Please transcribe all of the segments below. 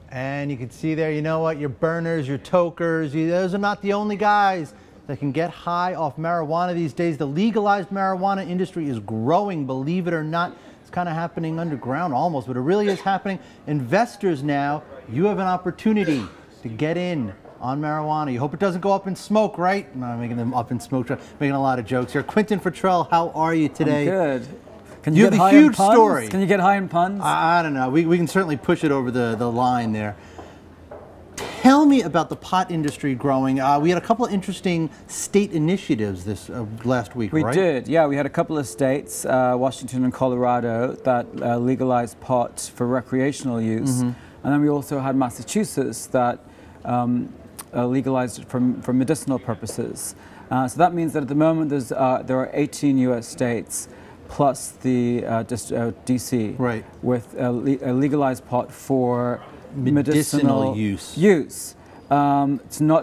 And you can see there, you know what, your burners, your tokers, those are not the only guys that can get high off marijuana these days. The legalized marijuana industry is growing, believe it or not. It's kind of happening underground almost, but it really is happening. Investors now, you have an opportunity to get in on marijuana. You hope it doesn't go up in smoke, right? No, I'm making them up in smoke, making a lot of jokes here. Quentin Fottrell, how are you today? I'm good. Can you get have a high huge in puns? story. Can you get high in puns? I don't know. We can certainly push it over the line there. Tell me about the pot industry growing. We had a couple of interesting state initiatives this last week, right? We did, yeah. We had a couple of states, Washington and Colorado, that legalized pot for recreational use. And then we also had Massachusetts that legalized it for medicinal purposes. So that means that at the moment there are 18 U.S. states plus the DC, right, with a legalized pot for medicinal use. It's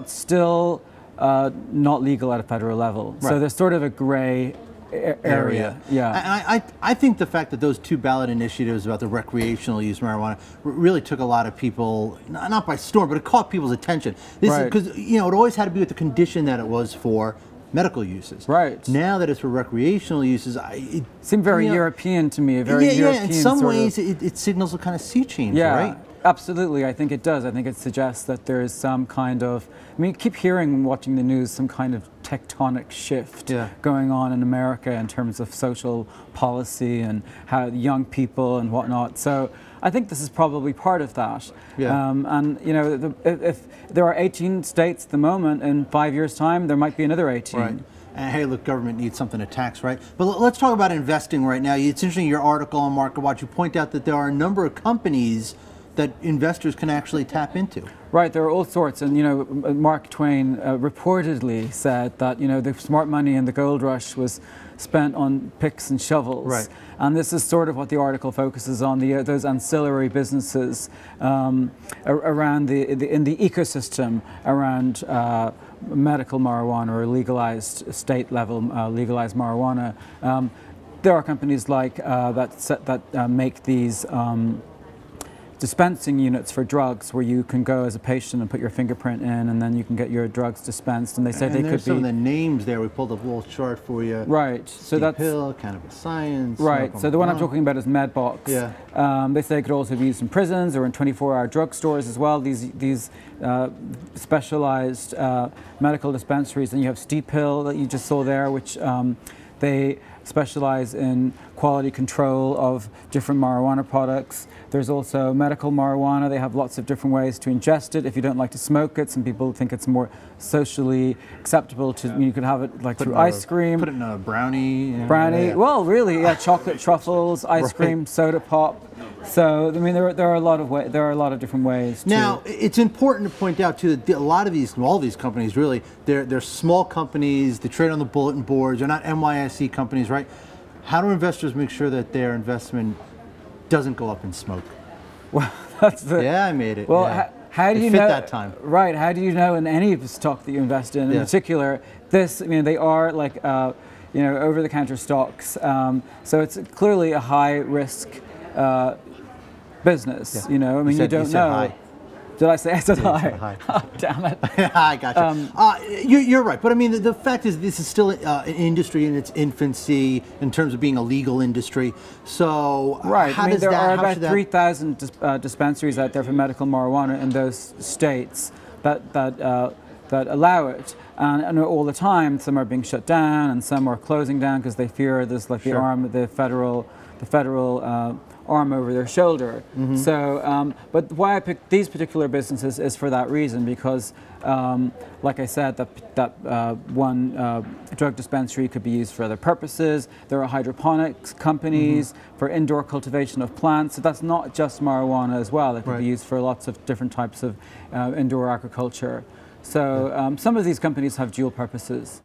still not legal at a federal level. Right. So there's sort of a gray area. Yeah. And I think the fact that those two ballot initiatives about the recreational use of marijuana really took a lot of people, not by storm, but it caught people's attention. This is because, you know, it always had to be with the condition that it was for medical uses. Right. Now that it's for recreational uses, it seemed very European to me. European. Yeah. In some ways, it signals a kind of sea change, right? Absolutely, I think it does. I think it suggests that there is some kind of, I mean, you keep hearing and watching the news, some kind of tectonic shift going on in America in terms of social policy and how young people and whatnot. So I think this is probably part of that. And you know, if there are 18 states at the moment, in 5 years' time, there might be another 18. Right. And hey, look, government needs something to tax, right? But let's talk about investing right now. It's interesting, your article on Market Watch, you point out that there are a number of companies that investors can actually tap into. Right, there are all sorts, and you know, Mark Twain reportedly said that, you know, the smart money in the gold rush was spent on picks and shovels. Right. And this is sort of what the article focuses on, those ancillary businesses around in the ecosystem around medical marijuana or legalized state level legalized marijuana. There are companies like that make these dispensing units for drugs, where you can go as a patient and put your fingerprint in, and then you can get your drugs dispensed. And they say they could be some of the names there. We pulled up a little chart for you. Right. So that's pill, cannabis science. Right. So the one I'm talking about is MedBox. Yeah. They say it could also be used in prisons or in 24-hour drugstores as well. These specialized medical dispensaries. And you have Steep Hill that you just saw there, which they specialize in quality control of different marijuana products. There's also medical marijuana. They have lots of different ways to ingest it. If you don't like to smoke it, some people think it's more socially acceptable to, you could have it like through ice cream. Put it in a brownie. Brownie, well really, chocolate truffles, ice cream, soda pop. So, I mean, there are a lot of different ways. Now, it's important to point out too that all these companies really, they're small companies. They trade on the bulletin boards. They're not NYSE companies, right? How do investors make sure that their investment doesn't go up in smoke? Well, that's the. Yeah, I made it. Well, how do you know that time? Right. How do you know in any of the stock that you invest in particular? This, I mean, they are like you know, over-the-counter stocks. So it's clearly a high-risk business. You know, I mean, you don't know. High. Did I say I said high? High. Oh, damn it. I gotcha. You're right, but I mean, the fact is this is still an industry in its infancy in terms of being a legal industry. So right. I mean, there are about 3,000 dispensaries out there for medical marijuana in those states that allow it. And all the time, some are being shut down and some are closing down because they fear there's like the federal arm over their shoulder. So, but why I picked these particular businesses is for that reason, because, like I said, that one drug dispensary could be used for other purposes. There are hydroponics companies for indoor cultivation of plants. So that's not just marijuana as well. It could be used for lots of different types of indoor agriculture. So some of these companies have dual purposes.